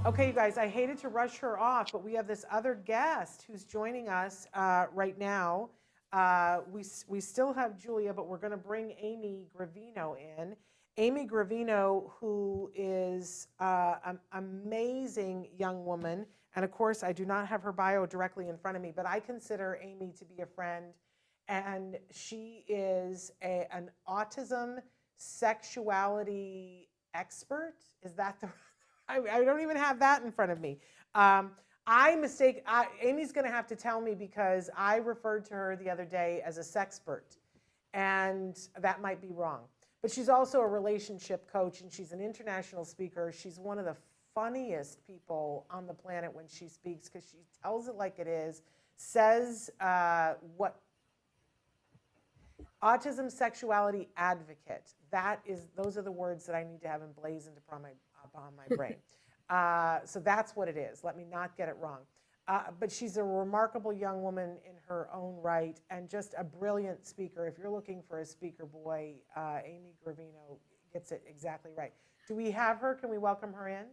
Okay, you guys, I hated to rush her off, but we have this other guest who's joining us right now. We still have Julia, but we're going to bring Amy Gravino in. Amy Gravino, who is an amazing young woman. And of course, I do not have her bio directly in front of me, but I consider Amy to be a friend. And she is an autism sexuality expert. Is that the I don't even have that in front of me. Amy's going to have to tell me because I referred to her the other day as a sexpert, and that might be wrong. But she's also a relationship coach, and she's an international speaker. She's one of the funniest people on the planet when she speaks because she tells it like it is, says what autism sexuality advocate. Those are the words that I need to have emblazoned upon my brain. So that's what it is. Let me not get it wrong. But she's a remarkable young woman in her own right and just a brilliant speaker. If you're looking for a speaker boy, Amy Gravino gets it exactly right. Do we have her? Can we welcome her in?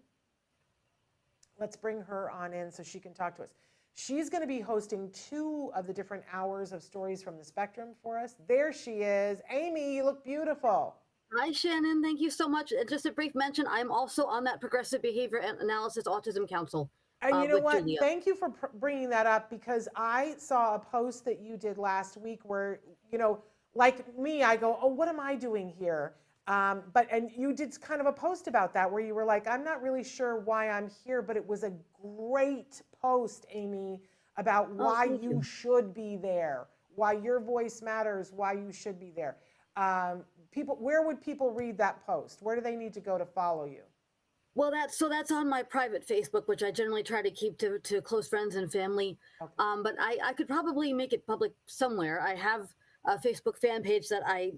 Let's bring her on in so she can talk to us. She's going to be hosting 2 of the different hours of stories from the spectrum for us. There she is. Amy, you look beautiful. Hi, Shannon. Thank you so much. Just a brief mention, I'm also on that Progressive Behavior Analysis Autism Council. And you know what? Julia. Thank you for bringing that up because I saw a post that you did last week where, you know, like me, I go, oh, what am I doing here? And you did kind of a post about that where you were like, I'm not really sure why I'm here, but it was a great post, Amy, about why you should be there, why your voice matters, why you should be there. Where would people read that post? Where do they need to go to follow you? Well, that's on my private Facebook, which I generally try to keep to close friends and family. Okay. But I could probably make it public somewhere. I have a Facebook fan page that I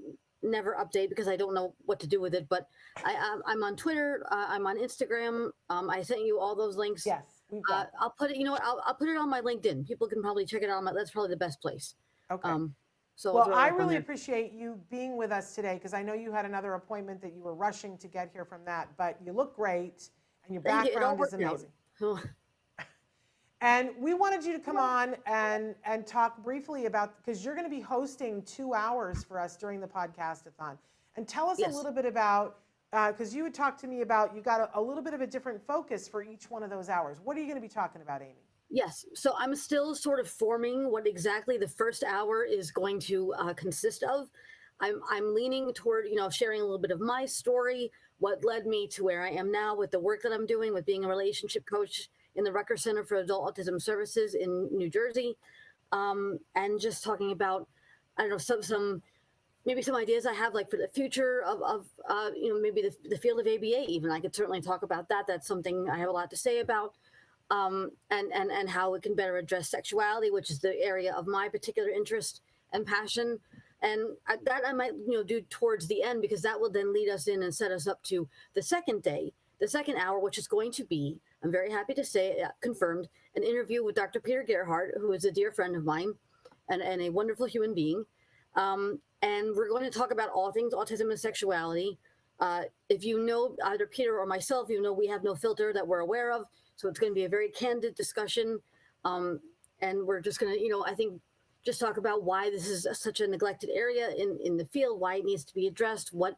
never update because I don't know what to do with it. But I'm on Twitter. I'm on Instagram. I sent you all those links. Yes, we've got I'll put it. You know what? I'll put it on my LinkedIn. People can probably check it out. That's probably the best place. Okay. So well, I really appreciate you being with us today because I know you had another appointment that you were rushing to get here from that, but you look great and your background is amazing. And we wanted you to come on and talk briefly about, because you're going to be hosting 2 hours for us during the podcast-a-thon. And tell us a little bit about, because you had talked to me about, you got a little bit of a different focus for each one of those hours. What are you going to be talking about, Amy? Yes, so I'm still sort of forming what exactly the first hour is going to consist of. I'm leaning toward, sharing a little bit of my story, what led me to where I am now with the work that I'm doing with being a relationship coach in the Rutgers Center for Adult Autism Services in New Jersey, and just talking about, I don't know, maybe some ideas I have like for the future of maybe the field of ABA even. I could certainly talk about that. That's something I have a lot to say about. And how it can better address sexuality, which is the area of my particular interest and passion. And that I might, do towards the end, because that will then lead us in and set us up to the second day, the second hour, which is going to be, I'm very happy to say, confirmed, an interview with Dr. 𝗃𝗂𝗃𝗏𝗏, who is a dear friend of mine and a wonderful human being. And we're going to talk about all things autism and sexuality. If you know either Peter or myself, we have no filter that we're aware of. So it's going to be a very candid discussion. And we're just going to, I think, just talk about why this is such a neglected area in the field, why it needs to be addressed, what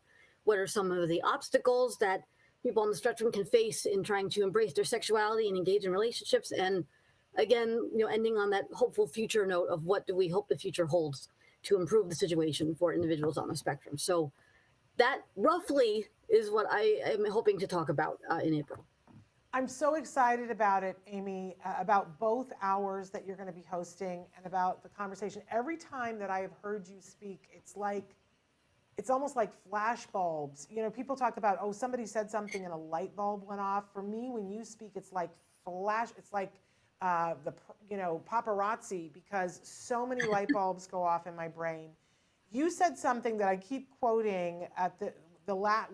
are some of the obstacles that people on the spectrum can face in trying to embrace their sexuality and engage in relationships. And again, ending on that hopeful future note of what do we hope the future holds to improve the situation for individuals on the spectrum. So that roughly is what I am hoping to talk about in April. I'm so excited about it, Amy, about both hours that you're going to be hosting and about the conversation. Every time that I have heard you speak, it's almost like flash bulbs. People talk about, oh, somebody said something and a light bulb went off. For me, when you speak, it's like flash. It's like 𝗃𝗶𝗀𝗧, because so many light bulbs go off in my brain. You said something that I keep quoting at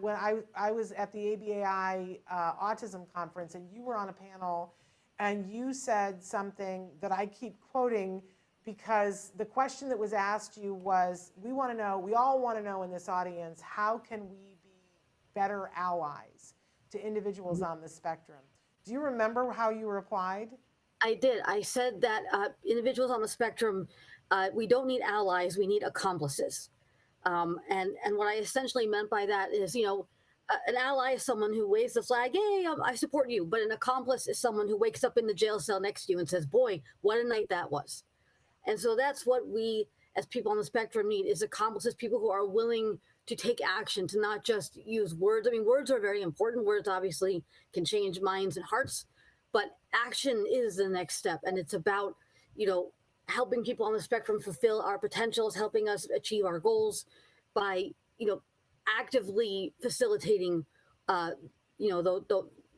when I was at the ABAI Autism Conference, and you were on a panel, and you said something that I keep quoting because the question that was asked you was, we all want to know in this audience, how can we be better allies to individuals on the spectrum? Do you remember how you replied? I did. I said that individuals on the spectrum, we don't need allies, we need accomplices. And what I essentially meant by that is, an ally is someone who waves the flag, hey, I support you. But an accomplice is someone who wakes up in the jail cell next to you and says, boy, what a night that was. And so that's what we, as people on the spectrum, need, is accomplices, people who are willing to take action, to not just use words. I mean, words are very important. Words obviously can change minds and hearts, but action is the next step. And it's about, helping people on the spectrum fulfill our potentials, helping us achieve our goals by, actively facilitating,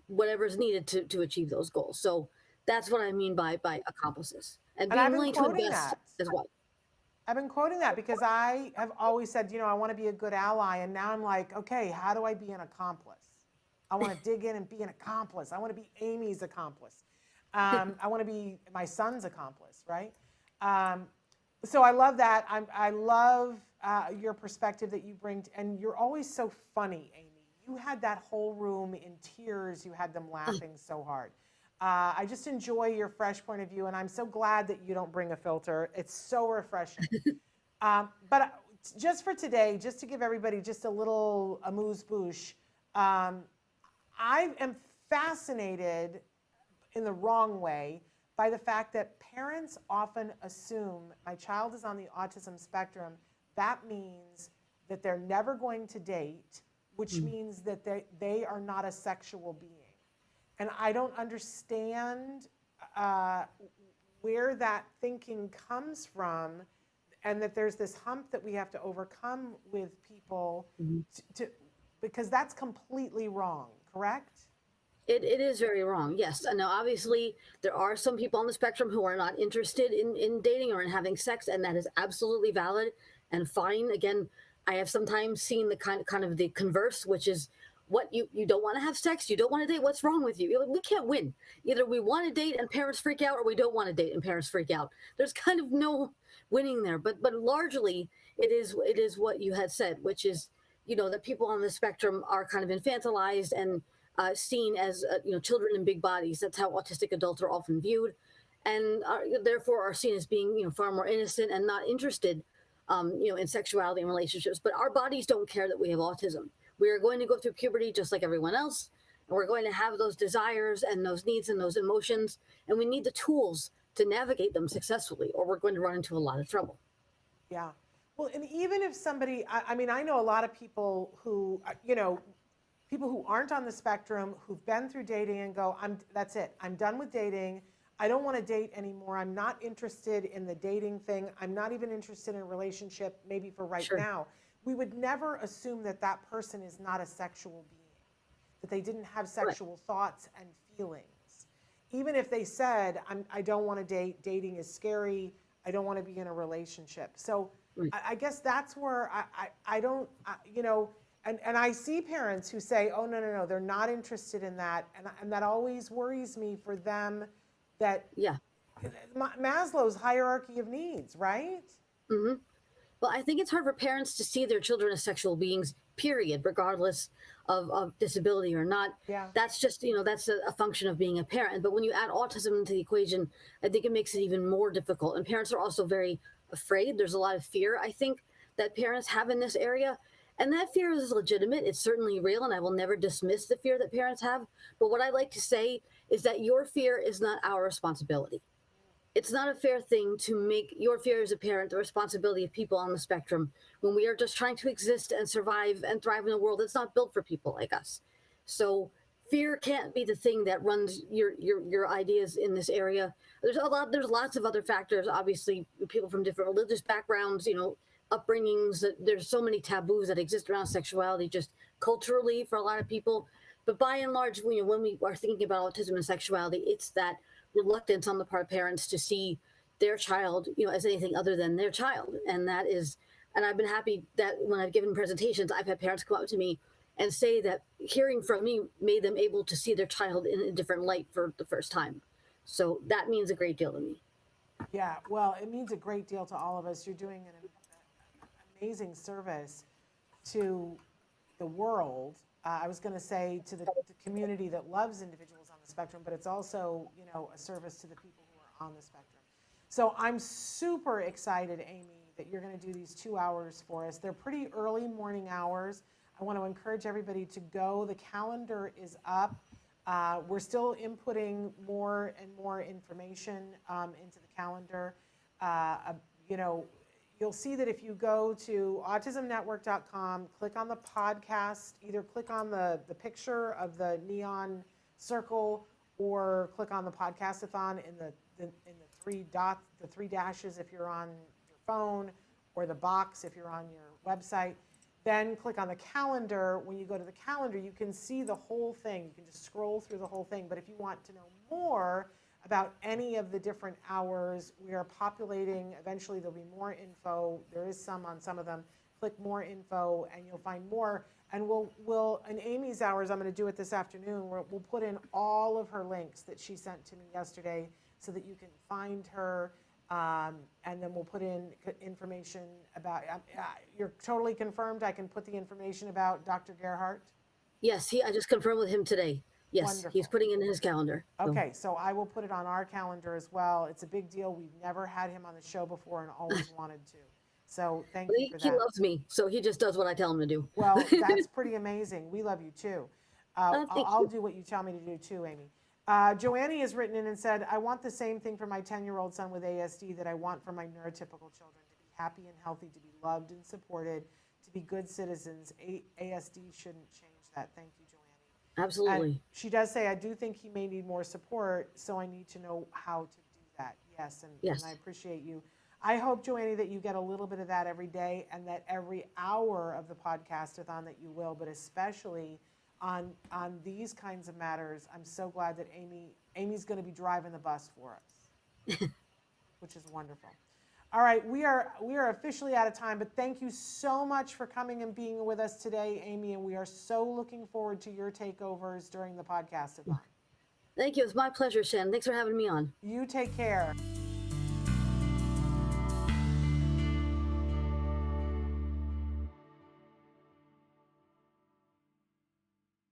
whatever's needed to achieve those goals. So that's what I mean by accomplices, and And I've being been willing to quoting invest that. as well. I've been quoting that because I have always said, I want to be a good ally. And now I'm like, okay, how do I be an accomplice? I want to dig in and be an accomplice. I want to be Amy's accomplice. I want to be my son's accomplice, right? So I love that. I love your perspective that you bring, and you're always so funny, Amy. You had that whole room in tears. You had them laughing so hard. I just enjoy your fresh point of view, and I'm so glad that you don't bring a filter. It's so refreshing. But just for today, just to give everybody just a little amuse-bouche, I am fascinated in the wrong way by the fact that parents often assume my child is on the autism spectrum. That means that they're never going to date, which means that they are not a sexual being. And I don't understand where that thinking comes from, and that there's this hump that we have to overcome with people because that's completely wrong, correct? It is very wrong, yes. And now, obviously, there are some people on the spectrum who are not interested in dating or in having sex, and that is absolutely valid and fine. Again, I have sometimes seen the kind of the converse, which is, what, you don't want to have sex, you don't want to date, what's wrong with you? We can't win. Either we want to date and parents freak out, or we don't want to date and parents freak out. There's kind of no winning there. But largely, it is what you had said, which is, that people on the spectrum are kind of infantilized and seen as children in big bodies. That's how autistic adults are often viewed, and therefore are seen as being far more innocent and not interested in sexuality and relationships. But our bodies don't care that we have autism. We are going to go through puberty just like everyone else, and we're going to have those desires and those needs and those emotions, and we need the tools to navigate them successfully, or we're going to run into a lot of trouble. Yeah. Well, and even if somebody, I mean, I know a lot of people who, people who aren't on the spectrum, who've been through dating and go, that's it. I'm done with dating. I don't want to date anymore. I'm not interested in the dating thing. I'm not even interested in a relationship, maybe for right now. We would never assume that that person is not a sexual being, that they didn't have sexual thoughts and feelings. Even if they said, I don't want to date, dating is scary, I don't want to be in a relationship. So I guess that's where I don't, and I see parents who say, oh, no, they're not interested in that. And that always worries me for them, that Maslow's hierarchy of needs, right? Mm-hmm. Well, I think it's hard for parents to see their children as sexual beings, period, regardless of disability or not. Yeah. That's just, that's a function of being a parent. But when you add autism into the equation, I think it makes it even more difficult. And parents are also very afraid. There's a lot of fear, I think, that parents have in this area. And that fear is legitimate. It's certainly real, and I will never dismiss the fear that parents have. But what I like to say is that your fear is not our responsibility. It's not a fair thing to make your fear as a parent the responsibility of people on the spectrum when we are just trying to exist and survive and thrive in a world that's not built for people like us. So fear can't be the thing that runs your ideas in this area. There's lots of other factors, obviously, people from different religious backgrounds, upbringings. There's so many taboos that exist around sexuality just culturally for a lot of people. But by and large, when we are thinking about autism and sexuality, it's that reluctance on the part of parents to see their child, as anything other than their child. And I've been happy that when I've given presentations, I've had parents come up to me and say that hearing from me made them able to see their child in a different light for the first time. So that means a great deal to me. Yeah, well, it means a great deal to all of us. You're doing an amazing service to the world. I was going to say to the community that loves individuals on the spectrum, but it's also, you know, a service to the people who are on the spectrum. So I'm super excited, Amy, that you're going to do these 2 hours for us. They're pretty early morning hours. I want to encourage everybody to go. The calendar is up. We're still inputting more and more information into the calendar. You know, you'll see that if you go to autismnetwork.com, click on the podcast, either click on the picture of the neon circle or click on the podcast-a-thon in the three dots, the three dashes if you're on your phone, or the box if you're on your website. Then click on the calendar. When you go to the calendar, you can see the whole thing. You can just scroll through the whole thing. But if you want to know more about any of the different hours, we are populating. Eventually, there'll be more info. There is some on some of them. Click more info, and you'll find more. And we'll in Amy's hours, I'm going to do it this afternoon. We'll put in all of her links that she sent to me yesterday, so that you can find her. And then we'll put in information about, you're totally confirmed I can put the information about Dr. 𝗃𝗓𝗏𝗏? Yes, I just confirmed with him today. Yes, Wonderful. He's putting in his calendar. So. Okay, so I will put it on our calendar as well. It's a big deal. We've never had him on the show before and always wanted to. So thank you for that. He loves me, so he just does what I tell him to do. Well, that's pretty amazing. We love you too. I'll do what you tell me to do too, Amy. Joannie has written in and said, I want the same thing for my 10-year-old son with ASD that I want for my neurotypical children, to be happy and healthy, to be loved and supported, to be good citizens. ASD shouldn't change that. Thank you, Joannie. Absolutely. And she does say, I do think he may need more support, so I need to know how to do that. Yes, and I appreciate you. I hope, Joannie, that you get a little bit of that every day, and that every hour of the podcast-a-thon that you will, but especially on these kinds of matters. I'm so glad that Amy's going to be driving the bus for us, which is wonderful. All right, we are officially out of time, but thank you so much for coming and being with us today, Amy, and we are so looking forward to your takeovers during the podcast-a-thon. Thank you. It's my pleasure, Shannon. Thanks for having me on. You take care.